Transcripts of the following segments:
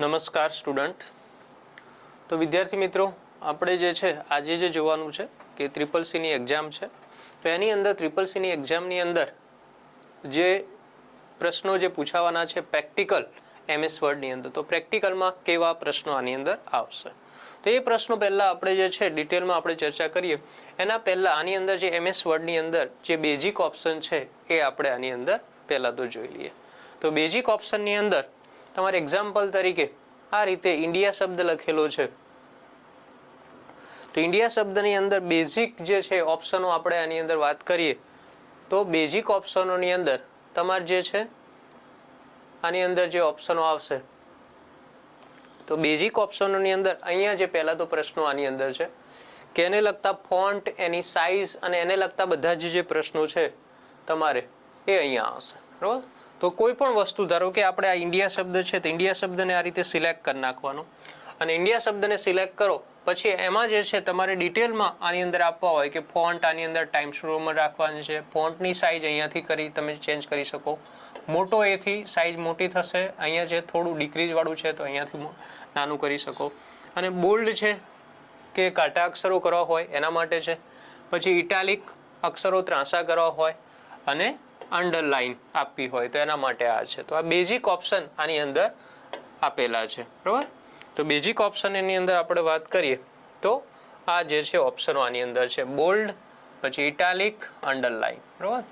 નમસ્કાર સ્ટુડન્ટ. તો વિદ્યાર્થી મિત્રો, આપણે જે છે આજે જે જોવાનું છે કે ટ્રિપલ સીની એક્ઝામ છે, તો એની અંદર ટ્રિપલ સીની એક્ઝામની અંદર જે પ્રશ્નો જે પૂછાવાના છે પ્રેક્ટિકલ MS વર્ડની અંદર, તો પ્રેક્ટિકલમાં કેવા પ્રશ્નો આની અંદર આવશે, તો એ પ્રશ્નો પહેલાં આપણે જે છે ડિટેલમાં આપણે ચર્ચા કરીએ. એના પહેલાં આની અંદર જે MS વર્ડની અંદર જે બેઝિક ઓપ્શન છે એ આપણે આની અંદર પહેલાં તો જોઈ લઈએ. તો બેઝિક ઓપ્શનની અંદર તમારે એક્ઝામ્પલ તરીકે આ રીતે ઇન્ડિયા શબ્દ લખેલો છે, તો ઇન્ડિયા શબ્દની અંદર બેઝિક જે છે ઓપ્શનો આપણે આની અંદર વાત કરીએ તો બેઝિક ઓપ્શનોની અંદર તમારે જે છે આની અંદર જે ઓપ્શનો આવશે, તો બેઝિક ઓપ્શનોની અંદર અહીંયા જે પહેલા તો પ્રશ્નો આની અંદર છે કે એને લગતા ફોન્ટ, એની સાઇઝ અને એને લગતા બધા જે પ્રશ્નો છે તમારે એ અહીંયા આવશે. બરાબર. તો કોઈ પણ વસ્તુ, ધારો કે આપણે આ ઇન્ડિયા શબ્દ છે તો ઇન્ડિયા શબ્દને આ રીતે સિલેક્ટ કરી નાખવાનો, અને ઇન્ડિયા શબ્દને સિલેક્ટ કરો પછી એમાં જે છે તમારે ડિટેલમાં આની અંદર આપવા હોય કે ફોન્ટ આની અંદર ટાઈમ્સ રોમન રાખવાની છે, ફોન્ટની સાઇઝ અહીંયાથી કરી તમે ચેન્જ કરી શકો, મોટો એથી સાઇઝ મોટી થશે, અહીંયા જે થોડું ડિક્રીઝ વાળું છે તો અહીંયાથી નાનું કરી શકો, અને બોલ્ડ છે કે કાટા અક્ષરો કરવા હોય એના માટે છે, પછી ઇટાલિક અક્ષરો ત્રાંસા કરવા હોય અને અંડરલાઈન આપવી હોય તો એના માટે આ છે. તો આ બેઝિક ઓપ્શન આની અંદર આપેલા છે. બરાબર. તો બેઝિક ઓપ્શન એની અંદર આપણે વાત કરીએ તો આ જે છે ઓપ્શનો આની અંદર છે, બોલ્ડ, પછી ઇટાલિક, અંડરલાઈન. બરાબર.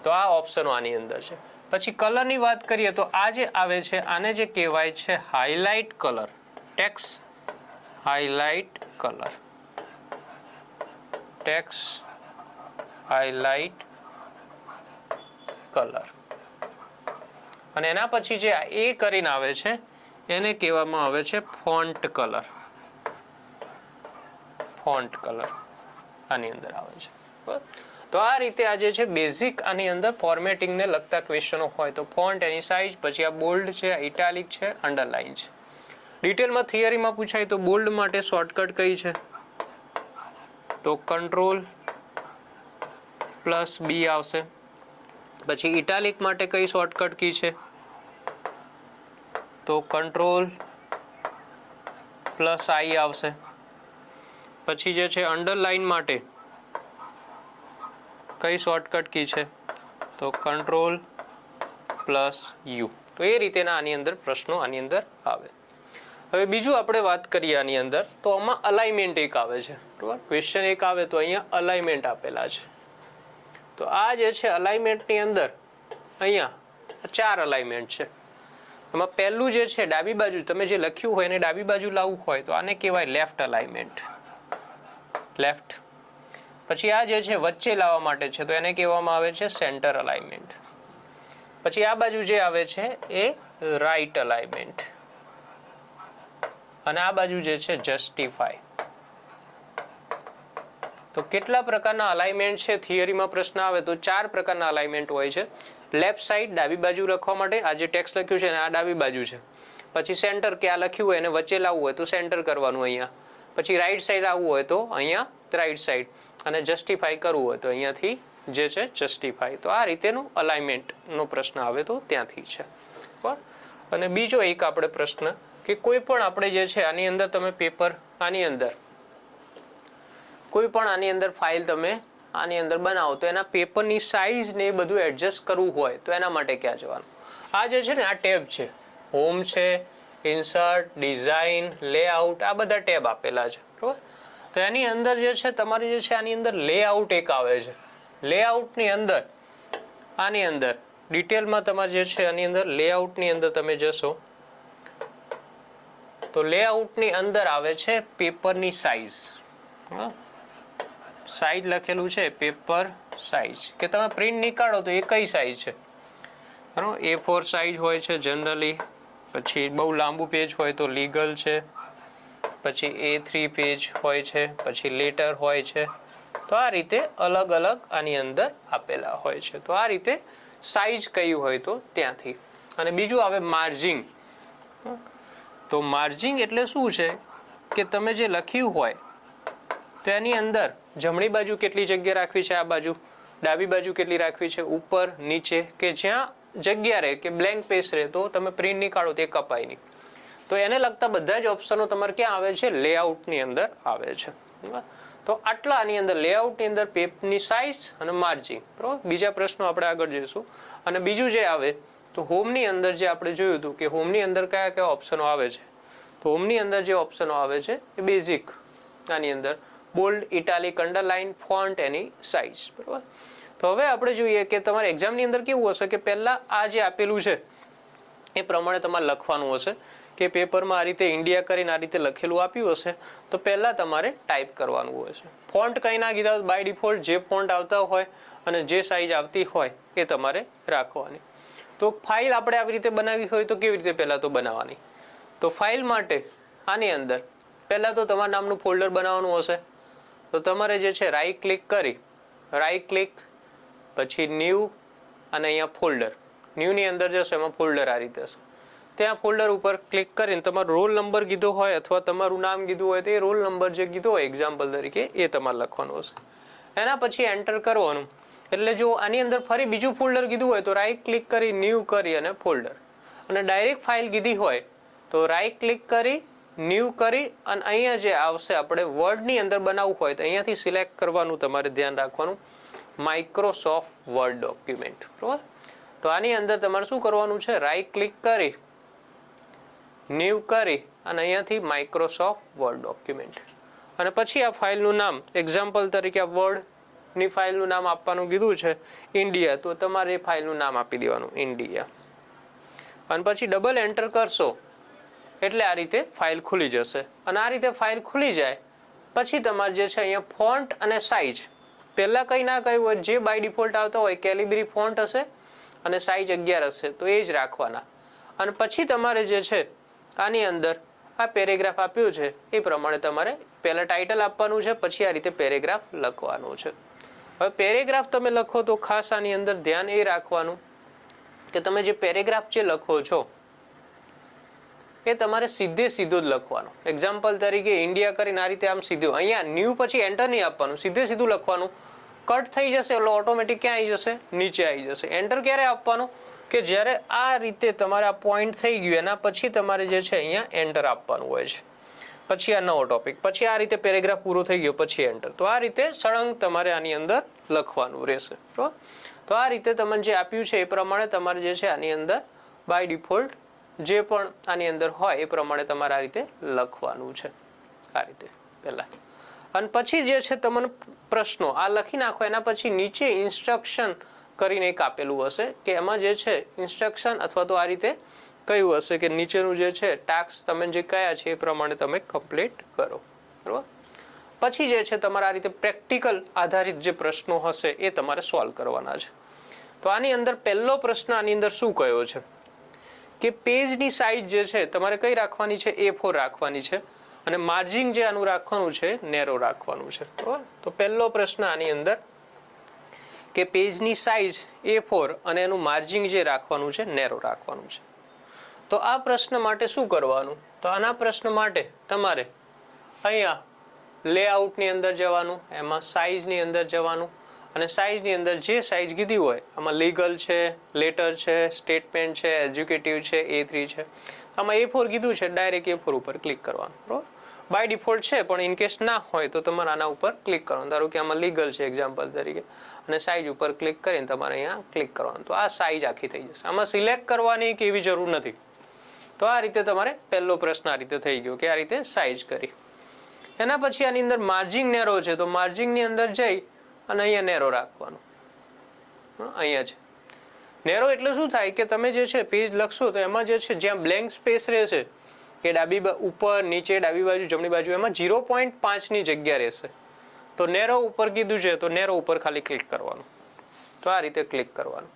તો આ ઓપ્શનો આની અંદર છે. પછી કલરની વાત કરીએ તો આ જે આવે છે આને જે કહેવાય છે highlight colour, tax highlight colour, tax highlight colour. અને એના પછી જે એ કરીને આવે છે એને કહેવામાં આવે છે ફોન્ટ કલર, ફોન્ટ કલર આની અંદર આવે છે. બરાબર. તો આ રીતે આ જે છે બેઝિક આની અંદર ફોર્મેટિંગને લગતા ક્વેશ્ચનો હોય તો ફોન્ટ, એની સાઇઝ, પછી આ બોલ્ડ છે, ઇટાલિક છે, અંડરલાઇન છે. ડિટેલમાં થિયરીમાં પૂછાય તો બોલ્ડ માટે શોર્ટકટ કઈ છે, તો Ctrl+B આવશે. પછી ઇટાલિક માટે કઈ શોર્ટકટ કી છે, તો Ctrl+I આવશે. પછી જે છે અંડરલાઇન માટે કઈ શોર્ટકટ કી છે, તો Ctrl+U. તો એ રીતેના આની અંદર પ્રશ્નો આની અંદર આવે. હવે બીજું આપણે વાત કરીએ આની અંદર, તો આમાં અલાઇનમેન્ટ એક આવે છે. બરાબર. ક્વેશ્ચન એક આવે તો અહીંયા અલાઇનમેન્ટ આપેલા છે. તો આ જે છે અલાઇનમેન્ટની અંદર અહીંયા 4 અલાઇનમેન્ટ છે. એમાં પહેલું જે છે ડાબી બાજુ તમે જે લખ્યું હોય એને ડાબી બાજુ લાવવું હોય તો આને કહેવાય લેફ્ટ અલાઇનમેન્ટ, લેફ્ટ. પછી આ જે છે વચ્ચે લાવવા માટે છે તો એને કહેવામાં આવે છે સેન્ટર અલાઇનમેન્ટ. પછી આ બાજુ જે આવે છે એ રાઈટ અલાઇનમેન્ટ, અને આ બાજુ જે છે જસ્ટિફાય. તો કેટલા પ્રકારના અલાઇનમેન્ટ છે થિયરીમાં પ્રશ્ન આવે તો 4 પ્રકારના અલાઇનમેન્ટ હોય છે. લેફ્ટ સાઈડ ડાબી બાજુ લખવા માટે આ જે ટેક્સ્ટ લખ્યું છે ને આ ડાબી બાજુ છે. પછી સેન્ટર કે આ લખ્યું હોય એને વચ્ચે લાવવું હોય તો સેન્ટર કરવાનું અહીંયા. પછી રાઈટ સાઈડ આવવું હોય તો અહીંયા રાઈટ સાઈડ, અને જસ્ટિફાઈ કરવું હોય તો અહીંયાથી જે છે જસ્ટિફાઈ. તો આ રીતેનું અલાઇનમેન્ટનો પ્રશ્ન આવે તો ત્યાંથી છે. બરાબર. અને બીજો એક આપણે પ્રશ્ન કે કોઈ પણ આપણે જે છે આની અંદર તમે પેપર આની અંદર કોઈ પણ આની અંદર ફાઇલ તમે આની અંદર બનાવો તો એના પેપરની સાઇઝ ને એ બધું એડજસ્ટ કરવું હોય તો એના માટે ક્યાં જવાનું. આ જે છે ને આ ટેબ છે, હોમ છે, ઇન્સર્ટ, ડિઝાઇન, લેઆઉટ, આ બધા ટેબ આપેલા છે. બરાબર. તો એની અંદર જે છે તમારે જે છે આની અંદર લેઆઉટ એક આવે છે. લેઆઉટની અંદર આની અંદર ડિટેલમાં તમારે જે છે આની અંદર લેઆઉટની અંદર તમે જશો તો લેઆઉટની અંદર આવે છે પેપરની સાઇઝ. સાઇઝ લખેલું છે પેપર સાઇઝ, કે તમે પ્રિન્ટ નીકાળો તો એ કઈ સાઇઝ છે. બરાબર. A4 સાઇઝ હોય છે જનરલી, પછી બહુ લાંબુ પેજ હોય તો લીગલ છે, પછી A3 પેજ હોય છે, પછી લેટર હોય છે. તો આ રીતે અલગ અલગ આની અંદર આપેલા હોય છે. તો આ રીતે સાઇઝ કઈ હોય તો ત્યાંથી. અને બીજું આવે માર્જિંગ. તો માર્જિંગ એટલે શું છે કે તમે જે લખ્યું હોય તો એની અંદર જમણી બાજુ કેટલી જગ્યા રાખવી છે, આ બાજુ ડાબી બાજુ કેટલી રાખવી છે, ઉપર નીચે, કે જ્યાં જગ્યા રહે કે બ્લેન્ક પેજ રહે તો તમે પ્રિન્ટ નીકાળો તે કપાય નહીં. તો એને લગતા બધા જ ઓપ્શનો તમારે ક્યાં આવે છે? લેઆઉટની અંદર આવે છે. તો આટલા આની અંદર લેઆઉટની અંદર પેપની સાઇઝ અને માર્જિન, બરોબર. બીજા પ્રશ્નો આપણે આગળ જઈશું. અને બીજું જે આવે તો હોમની અંદર જે આપણે જોયું હતું કે હોમની અંદર કયા કયા ઓપ્શનો આવે છે, તો હોમની અંદર જે ઓપ્શનો આવે છે એ બેઝિક, આની અંદર બોલ્ડ, ઇટાલિક, અંડરલાઇન, ફોન્ટ, એની સાઇઝ, બરોબર. તો હવે આપણે જોઈએ કે તમારે એક્ઝામની અંદર કેવું હશે કે પહેલા આ જે આપેલું છે એ પ્રમાણે તમારે લખવાનું હશે કે પેપરમાં આ રીતે ઇન્ડિયા કરીને આ રીતે લખેલું આપ્યું હશે તો પહેલા તમારે ટાઈપ કરવાનું હોય છે. ફોન્ટ કંઈ ના કીધા, બાય ડિફોલ્ટ જે ફોન્ટ આવતા હોય અને જે સાઇઝ આવતી હોય એ તમારે રાખવાની. તો ફાઇલ આપણે આવી રીતે બનાવી હોય તો કેવી રીતે પહેલા તો બનાવવાની? તો ફાઇલ માટે આની અંદર પહેલા તો તમારા નામનું ફોલ્ડર બનાવવાનું હશે. તો તમારે જે છે રાઈટ ક્લિક કરી, રાઈટ ક્લિક પછી ન્યૂ અને અહીંયા ફોલ્ડર, ન્યૂની અંદર જશો એમાં ફોલ્ડર આ રીતે હશે. ત્યાં ફોલ્ડર ઉપર ક્લિક કરીને તમારો રોલ નંબર કીધો હોય અથવા તમારું નામ કીધું હોય તો એ રોલ નંબર જે કીધો હોય એક્ઝામ્પલ તરીકે એ તમારે લખવાનું હશે. એના પછી એન્ટર કરવાનું. એટલે જો આની અંદર ફરી બીજું ફોલ્ડર કીધું હોય તો રાઈટ ક્લિક કરી, ન્યૂ કરી અને ફોલ્ડર. અને ડાયરેક્ટ ફાઇલ કીધી હોય તો રાઈટ ક્લિક કરી, ન્યૂ કરી અને અહીંયા જે આવશે આપણે વર્ડની અંદર બનાવવું હોય તો અહીંયાથી સિલેક્ટ કરવાનું, તમારે ધ્યાન રાખવાનું માઇક્રોસોફ્ટ વર્ડ ડોક્યુમેન્ટ, બરોબર. તો આની અંદર તમારે શું કરવાનું છે? રાઈટ ક્લિક કરી, ન્યૂ કરી અને અહીંયાથી માઇક્રોસોફ્ટ વર્ડ ડોક્યુમેન્ટ અને પછી આ ફાઇલનું નામ એક્ઝામ્પલ તરીકે આ વર્ડની ફાઇલનું નામ આપવાનું કીધું છે ઇન્ડિયા, તો તમારે એ ફાઇલનું નામ આપી દેવાનું ઇન્ડિયા અને પછી ડબલ એન્ટર કરશો એટલે આ રીતે ફાઇલ ખુલી જશે. અને આ રીતે ફાઇલ ખુલી જાય પછી તમારે જે છે અહીંયા ફોન્ટ અને સાઇઝ પહેલા કંઈ ના કહ્યું હોય જે બાય ડિફોલ્ટ આવતા હોય કેલિબ્રી ફોન્ટ હશે અને સાઇઝ 11 હશે તો એ જ રાખવાના. અને પછી તમારે જે છે આની અંદર આ પેરેગ્રાફ આપ્યું છે એ પ્રમાણે તમારે પહેલા ટાઇટલ આપવાનું છે, પછી આ રીતે પેરેગ્રાફ લખવાનું છે. હવે પેરેગ્રાફ તમે લખો તો ખાસ આની અંદર ધ્યાન એ રાખવાનું કે તમે જે પેરેગ્રાફ જે લખો છો એ તમારે સીધે સીધો જ લખવાનો. એક્ઝામ્પલ તરીકે ઇન્ડિયા કરીને આ રીતે આમ સીધું, અહીંયા ન્યૂ પછી એન્ટર નહીં આપવાનું, સીધે સીધું લખવાનું. કટ થઈ જશે એટલે ઓટોમેટિક ક્યાં આવી જશે? નીચે આવી જશે. એન્ટર ક્યારે આપવાનું? કે જ્યારે આ રીતે તમારે આ પોઈન્ટ થઈ ગયું એના પછી તમારે જે છે અહીંયા એન્ટર આપવાનું હોય છે. પછી આ નવો ટોપિક, પછી આ રીતે પેરેગ્રાફ પૂરો થઈ ગયો પછી એન્ટર. તો આ રીતે સળંગ તમારે આની અંદર લખવાનું રહેશે, બરોબર. તો આ રીતે તમને જે આપ્યું છે એ પ્રમાણે તમારે જે છે આની અંદર બાય ડિફોલ્ટ જે પણ આની અંદર હોય એ પ્રમાણે તમારે આ રીતે લખવાનું છે, આ રીતે પહેલા. અને પછી જે છે તમને પ્રશ્નો આ લખી નાખો એના પછી નીચે ઇન્સ્ટ્રક્શન કરીને એક આપેલું હશે કે એમાં જે છે ઇન્સ્ટ્રક્શન અથવા તો આ રીતે કયું હશે કે નીચેનું જે છે ટાસ્ક તમે જે કયા છે એ પ્રમાણે તમે કમ્પ્લીટ કરો, બરોબર. પછી જે છે તમારા આ રીતે પ્રેક્ટિકલ આધારિત જે પ્રશ્નો હશે એ તમારે સોલ્વ કરવાના છે. તો આની અંદર પહેલો પ્રશ્ન આની અંદર શું કયો છે કે પેજની સાઇઝ જે છે તમારે કઈ રાખવાની છે? A4 રાખવાની છે અને માર્જિન જે આનું રાખવાનું છે નેરો રાખવાનું છે, બરોબર. તો પહેલો પ્રશ્ન આની અંદર કે પેજની સાઇઝ A4 અને એનું માર્જિન જે રાખવાનું છે નેરો રાખવાનું છે. તો આ પ્રશ્ન માટે શું કરવાનું? તો આના પ્રશ્ન માટે તમારે અહીંયા લેઆઉટની અંદર જવાનું, એમાં સાઇઝની અંદર જવાનું અને સાઇઝની અંદર જે સાઇઝ કીધી હોય આમાં લીગલ છે, લેટર છે, સ્ટેટમેન્ટ છે, એજ્યુકેટિવ છે, A3 છે, આમાં A4 કીધું છે ડાયરેક્ટ A4 ઉપર ક્લિક કરવાનું, બરોબર. બાય ડિફોલ્ટ છે પણ ઇનકેસ ના હોય તો તમારે આના ઉપર ક્લિક કરવાનું. ધારો કે આમાં લીગલ છે એક્ઝામ્પલ તરીકે અને સાઇઝ ઉપર ક્લિક કરીને તમારે અહીંયા ક્લિક કરવાનું. તો આ સાઇઝ આખી થઈ જશે. આમાં સિલેક્ટ કરવાની કે એવી જરૂર નથી. તો આ રીતે તમારે પહેલો પ્રશ્ન આ રીતે થઈ ગયો કે આ રીતે સાઇઝ કરી. એના પછી આની અંદર માર્જિન નેરો છે તો માર્જિનની અંદર જઈ અને અહીંયા નેરો રાખવાનું. અહીંયા છે નેરો એટલે શું થાય કે તમે જે છે પેજ લખશો તો એમાં જે છે જ્યાં બ્લેન્ક સ્પેસ રહેશે કે ડાબી ઉપર નીચે ડાબી બાજુ જમણી બાજુ એમાં 0.5 ની જગ્યા રહેશે. તો નેરો ઉપર કીધું છે તો નેરો ઉપર ખાલી ક્લિક કરવાનું. તો આ રીતે ક્લિક કરવાનું.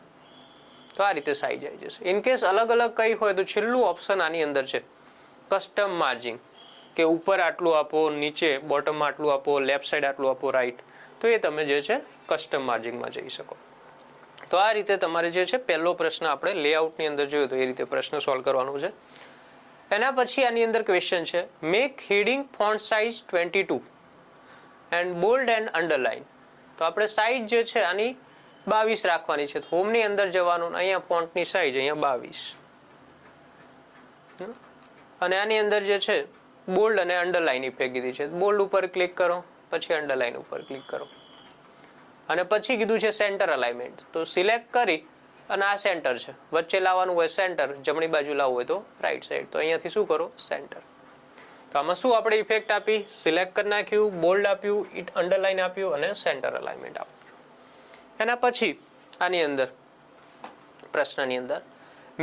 તો આ રીતે સાઇઝ આવી જશે. ઇન કેસ અલગ અલગ કઈ હોય તો છેલ્લું ઓપ્શન આની અંદર છે કસ્ટમ માર્જિન કે ઉપર આટલું આપો, નીચે બોટમમાં આટલું આપો, લેફ્ટ સાઈડ આટલું આપો, રાઈટ. તો એ તમે જે છે કસ્ટમ માર્જિનમાં જઈ શકો. તો આ રીતે તમારે જે છે પહેલો પ્રશ્ન આપણે લેઆઉટની અંદર જોયો તો એ રીતે પ્રશ્ન સોલ્વ કરવાનો છે. એના પછી આની અંદર ક્વેશ્ચન છે make heading font size 22 and bold and underline. તો આપણે સાઇઝ જે છે આની 22 રાખવાની છે. હોમની અંદર જવાનું, અહીંયા ફોન્ટની સાઇઝ અહીંયા 22 અને આની અંદર જે છે બોલ્ડ અને અંડરલાઇન ઇફેક્ટ કીધી છે. બોલ્ડ ઉપર ક્લિક કરો, પછી અંડરલાઇન ઉપર ક્લિક કરો અને પછી કીધું છે સેન્ટર અલાઇનમેન્ટ. તો સિલેક્ટ કરી અને આ સેન્ટર છે, વચ્ચે લાવવાનું હોય સેન્ટર, જમણી બાજુ લાવવું હોય તો રાઈટ સાઈડ. તો અહીંયાથી શું કરો સેન્ટર. તો આમાં શું આપણે ઇફેક્ટ આપી, સિલેક્ટ કરી નાખ્યું, બોલ્ડ આપ્યું, અંડરલાઇન આપ્યું અને સેન્ટર અલાઇનમેન્ટ આપ્યું. એના પછી આની અંદર પ્રશ્નની અંદર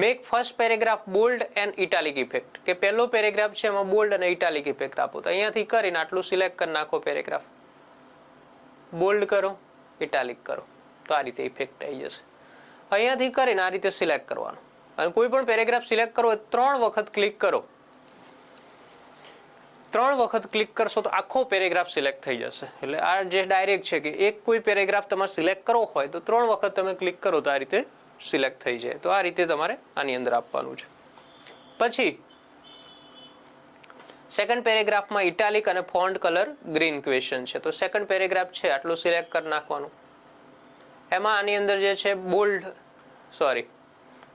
make first paragraph bold and italic effect, કે પહેલો પેરેગ્રાફ છે એમાં બોલ્ડ અને ઇટાલિક ઇફેક્ટ આપો. તો અહીંયાથી કરીને આટલું સિલેક્ટ કરી નાખો, પેરેગ્રાફ બોલ્ડ કરો, ઇટાલિક કરો, તો આ રીતે ઇફેક્ટ આવી જશે. અહીંયાથી કરીને આ રીતે સિલેક્ટ કરવાનું અને કોઈ પણ પેરેગ્રાફ સિલેક્ટ કરવો હોય 3 વખત ક્લિક કરો. 3 વખત ક્લિક કરશો તો આખો પેરેગ્રાફ સિલેક્ટ થઈ જશે. એટલે આ જે ડાયરેક્ટ છે કે એક કોઈ પેરેગ્રાફ તમારે સિલેક્ટ કરવો હોય તો 3 વખત તમે ક્લિક કરો તો આ રીતે સિલેક્ટ થઈ જાય. તો આ રીતે તમારે આની અંદર આપવાનું છે. પછી સેકન્ડ પેરેગ્રાફમાં ઇટાલિક અને ફોન્ટ કલર ગ્રીન ક્વેશ્ચન છે. તો સેકન્ડ પેરેગ્રાફ છે આટલું સિલેક્ટ કરી નાખવાનું. એમાં આની અંદર જે છે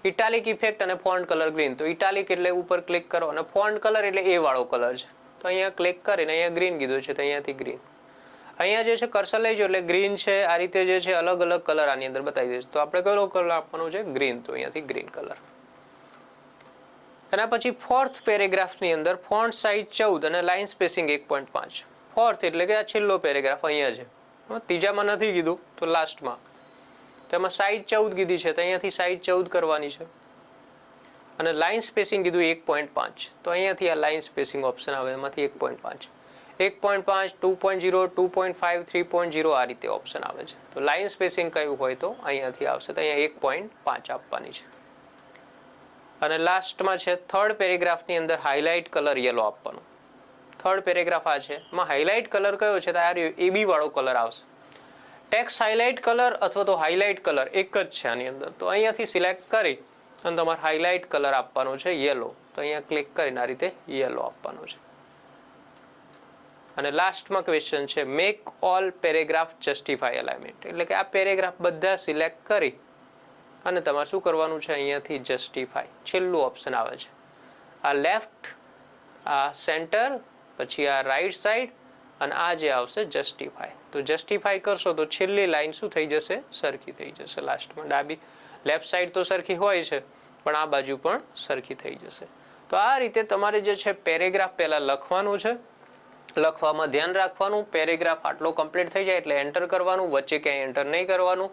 ઇટાલિક ઇફેક્ટ અને ફોન્ટ કલર ગ્રીન. તો ઇટાલિક એટલે ઉપર ક્લિક કરો અને ફોન્ટ કલર એટલે એ વાળો કલર છે. તો અહીંયા ક્લિક કરીને અહીંયા ગ્રીન કીધું છે તો અહીંયાથી ગ્રીન. અહીંયા જે છે કર્સર લેજો એટલે ગ્રીન છે, આ રીતે જે છે અલગ અલગ કલર આની અંદર બતાવી દઈશ. તો આપણે કયો કલર આપવાનો છે, ગ્રીન. તો અહીંયાથી ગ્રીન કલર. એના પછી ફોર્થ પેરેગ્રાફની અંદર ફોન્ટ સાઇઝ 14 અને લાઇન સ્પેસિંગ 1.5. ફોર્થ એટલે કે આ છેલ્લો પેરેગ્રાફ અહીંયા છે, ત્રીજામાં નથી કીધું તો લાસ્ટમાં. તેમાં સાઇઝ 14 કીધી છે તો અહીંયાથી સાઇઝ 14 કરવાની છે અને લાઇન સ્પેસિંગ કીધું 1.5. તો અહીંયાથી આ લાઇન સ્પેસિંગ ઓપ્શન આવે, એમાંથી 1.5, 1.5, 2.0, 2.5, 3.0 આ રીતે ઓપ્શન આવે છે. તો લાઇન સ્પેસિંગ કયું હોય તો અહીંયાથી આવશે. તો અહીંયા 1.5 આપવાની છે. અને લાસ્ટમાં છે થર્ડ પેરેગ્રાફની અંદર હાઇલાઇટ કલર યલો આપવાનો. થર્ડ પેરેગ્રાફ આ છે, એમાં હાઇલાઇટ કલર કયો છે તો આ એબી વાળો કલર આવશે. ટેક્સ્ટ હાઇલાઇટ કલર અથવા તો હાઇલાઇટ કલર એક જ છે આની અંદર. તો અહીંયાથી સિલેક્ટ કરી અને તમારે હાઇલાઇટ કલર આપવાનો છે યલો. તો અહીંયા ક્લિક કરીને આ રીતે યલો આપવાનો છે. અને લાસ્ટમાં ક્વેશ્ચન છે make all paragraph justify alignment, એટલે કે આ પેરેગ્રાફ બધા સિલેક્ટ કરી અને તમારે શું કરવાનું છે, અહીંયાથી જસ્ટિફાય છેલ્લું ઓપ્શન આવે છે. આ લેફ્ટ, આ સેન્ટર, પછી આ રાઈટ સાઈડ અને આ જે આવશે જસ્ટિફાય. તો જસ્ટિફાય કરશો તો છેલ્લી લાઈન શું થઈ જશે, સરખી થઈ જશે. લાસ્ટમાં ડાબી લેફ્ટ સાઈડ તો સરખી હોય છે પણ આ બાજુ પણ સરખી થઈ જશે. તો આ રીતે તમારે જે છે પેરેગ્રાફ પહેલા લખવાનું છે. લખવામાં ધ્યાન રાખવાનું, પેરેગ્રાફ આટલો કમ્પ્લીટ થઈ જાય એટલે એન્ટર કરવાનું, વચ્ચે ક્યાંય એન્ટર નહીં કરવાનું.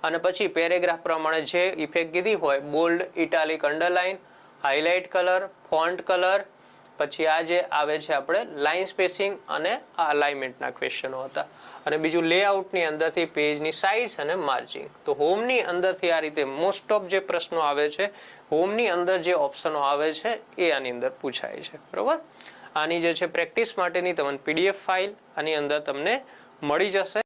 અને પછી પેરેગ્રાફ પ્રમાણે જે ઇફેક્ટ કીધી હોય bold, italic, underline, highlight colour, font colour, પછી આ જે આવે છે આપણે લાઇન સ્પેસિંગ અને આ અલાઇનમેન્ટના ક્વેશ્ચનો હતા. અને બીજું લેઆઉટની અંદરથી પેજની સાઇઝ અને માર્જિંગ. તો હોમની અંદરથી આ રીતે મોસ્ટ ઓફ જે પ્રશ્નો આવે છે, હોમની અંદર જે ઓપ્શનો આવે છે એ આની અંદર પૂછાય છે. બરોબર. આની જે છે પ્રેક્ટિસ માટેની તમને PDF ફાઇલ આની અંદર તમને મળી જશે.